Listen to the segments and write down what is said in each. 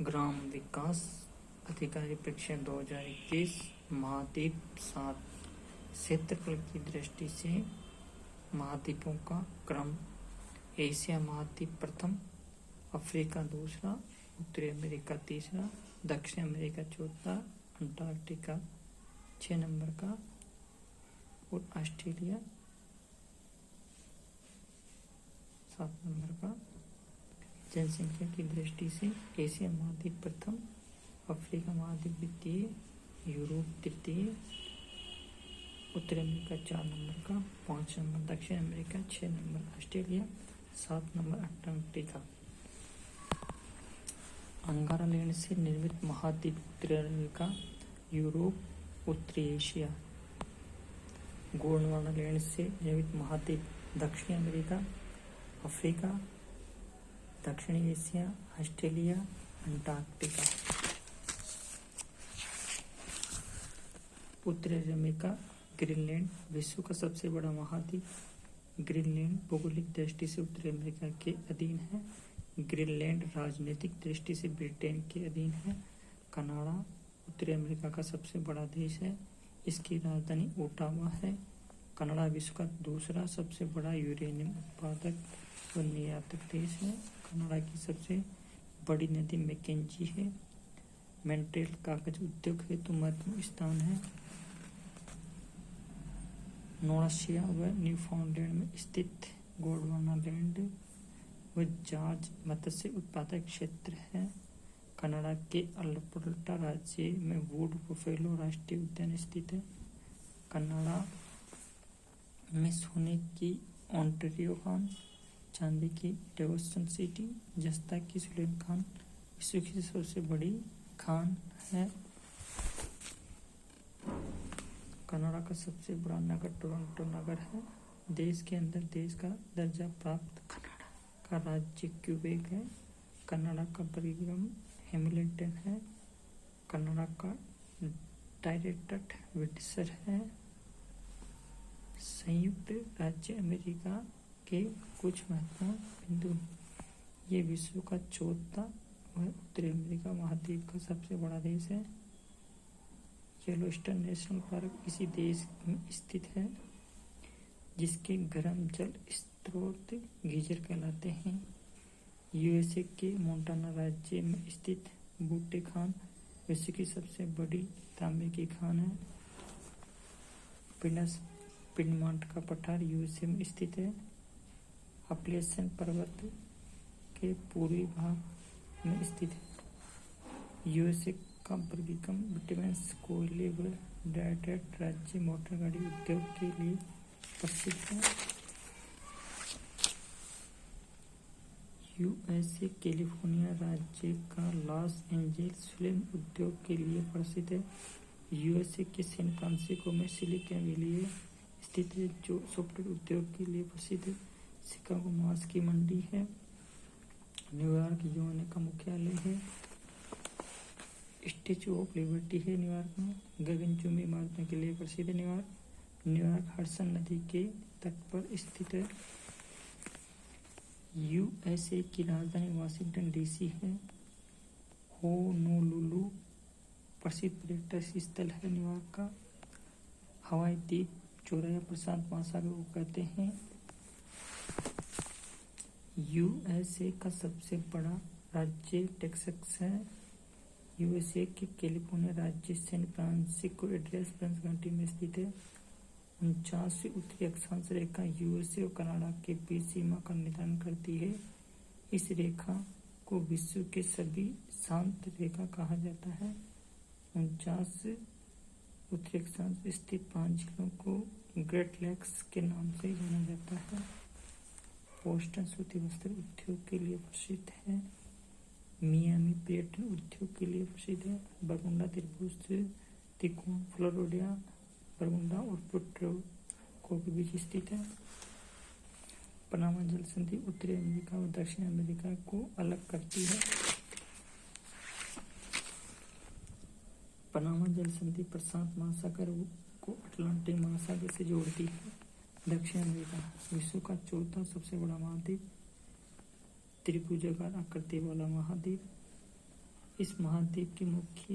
ग्राम विकास अधिकारी परीक्षण 2021 महाद्वीप 7 क्षेत्रफल की दृष्टि से महाद्वीपों का क्रम। एशिया महाद्वीप प्रथम, अफ्रीका दूसरा, उत्तरी अमेरिका तीसरा, दक्षिण अमेरिका चौथा, अंटार्कटिका 6 नंबर का और ऑस्ट्रेलिया 7 नंबर का। जनसंख्या की दृष्टि से एशिया महाद्वीप प्रथम, अफ्रीका महाद्वीप द्वितीय, यूरोप तृतीय, उत्तरी अमेरिका 4 नंबर का, 5 नंबर दक्षिण America, 6 number Australia, 7 number Antarctica. अंगारा लैंड से निर्मित महाद्वीप उत्तरी अमेरिका, यूरोप, उत्तरी एशिया। गोंडवाना लैंड से निर्मित महाद्वीप दक्षिण अमेरिका, अफ्रीका, दक्षिणी एशिया, ऑस्ट्रेलिया, अंटार्कटिका। उत्तरी अमेरिका ग्रीनलैंड विश्व का सबसे बड़ा महाद्वीप। ग्रीनलैंड भौगोलिक दृष्टि से उत्तरी अमेरिका के अधीन है। ग्रीनलैंड राजनीतिक दृष्टि से ब्रिटेन के अधीन है। कनाडा उत्तरी अमेरिका का सबसे बड़ा देश है। इसकी राजधानी ओटावा है। कनाडा विश्व का दूसरा सबसे बड़ा यूरेनियम उत्पादक और निर्यातक देश है। कनाडा की सबसे बड़ी नदी मैकेंजी है। मॉन्ट्रियल कागज उद्योग हेतु महत्वपूर्ण स्थान है। नोवासिया व न्यूफाउंडलैंड में स्थित गोंडवाना लैंड व जॉर्ज मत्स्य उत्पादक क्षेत्र है। कनाडा के अल्बर्टा राज्य में वुड बफेलो राष्ट्रीय उद्यान स्थित है। कनाडा में सोने की ओंटारियो खान, चांदी की डेवोसन सिटी, जस्ता की सुलेम खान विश्व की सबसे बड़ी खान है। कनाडा का सबसे बड़ा नगर टोरंटो नगर है। देश के अंदर देश का दर्जा प्राप्त कनाडा का राज्य क्यूबेक है। कनाडा का परिगम हैमिल्टन है। कनाडा का डायरेक्टर विंडसर है। संयुक्त राज्य अमेरिका के कुछ महत्वपूर्ण बिंदु। ये विश्व का चौथा व उत्तरी अमेरिका महाद्वीप का सबसे बड़ा देश है। येलोस्टोन नेशनल पार्क इसी देश में स्थित है, जिसके गर्म जल स्रोत गीजर कहलाते हैं। यूएसए के मोंटाना राज्य में स्थित बूटे खान विश्व की सबसे बड़ी तांबे की खान है। पिडमॉन्ट का पठार यूएसए में स्थित है। अपलेशियन पर्वत के पूर्वी भाग में स्थित है। यूएसए का वर्गीकरण विटामिन्स, कोयले व डायरेक्ट राज्य मोटर गाड़ी उद्योग के लिए प्रसिद्ध है। यूएसए कैलिफोर्निया राज्य का लॉस एंजेल्स फिल्म उद्योग के लिए प्रसिद्ध है। यूएसए के सैन फ्रांसिस्को में सिलिकॉन वैली स्थित है, जो सॉफ्टवेयर उद्योग के लिए प्रसिद्ध है। शिकागो मांस की मंडी है। न्यूयॉर्क यूएन का मुख्यालय है। स्टैच्यू ऑफ लिबर्टी है न्यूयॉर्क में। गगनचुंबी इमारतों के लिए प्रसिद्ध है न्यूयॉर्क हडसन नदी के तट पर स्थित है। यूएसए की राजधानी वाशिंगटन डीसी है। होनोलुलु प्रसिद्ध पर्यटक स्थल है न्यूयॉर्क का। हवाई द्वीप चौराया प्रशांत महासागर को कहते हैं। यूएसए का सबसे बड़ा राज्य टेक्सास है। यूएसए के कैलिफोर्निया राज्य San Francisco address branch county में स्थित है। 49वीं उत्तरी अक्षांश रेखा यूएसए और कनाडा के बीच सीमा का निर्धारण करती है। इस रेखा को विश्व के सभी शांत रेखा कहा जाता है। 49 उत्तरी अक्षांश स्थित 5 जिलों को ग्रेट लेक्स के नाम से जाना जाता है। बोस्टन सूती वस्त्र उद्योग के लिए प्रसिद्ध है। मियामी पर्यटन उद्योग के लिए प्रसिद्ध है। बरमुडा त्रिभुज त्रिकोण फ्लोरिडा, बरमुडा और पुर्टो रिको के बीच स्थित है। पनामा जल संधि उत्तरी अमेरिका और दक्षिण अमेरिका को अलग करती है। पनामा जल संधि प्रशांत महासागर को अटलांटिक महासागर से जोड़ती है। दक्षिण अमेरिका विश्व का चौथा सबसे बड़ा महाद्वीप। त्रिभुजाकार आकृति वाला महाद्वीप। इस महाद्वीप की मुख्य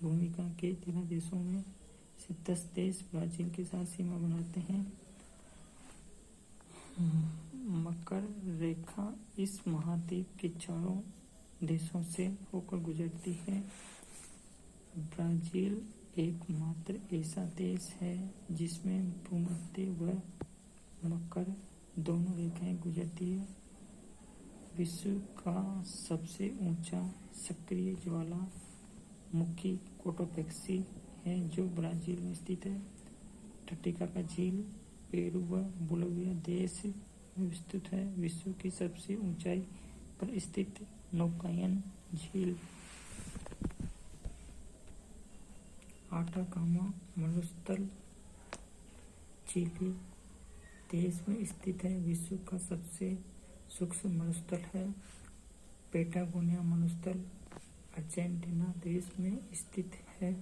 भूमिका के 13 देशों में से 10 देश ब्राजील के साथ सीमा बनाते हैं। मकर रेखा इस महाद्वीप के चारों देशों से होकर गुजरती है। ब्राजील एकमात्र ऐसा देश है जिसमें भूमध्य व मकर दोनों रेखाएं गुजरती है। विश्व का सबसे ऊंचा सक्रिय ज्वालामुखी कोटोपैक्सी है जो ब्राजील में स्थित है। टटिकाका झील पेरू व बोलिविया देश में विस्तृत है। विश्व की सबसे ऊंचाई पर स्थित नौकायन झील आटाकामा मरुस्थल चिली देश में स्थित है। विश्व का सबसे सूक्ष्म मरुस्थल है। पैटागोनिया मरुस्थल अर्जेंटीना देश में स्थित है।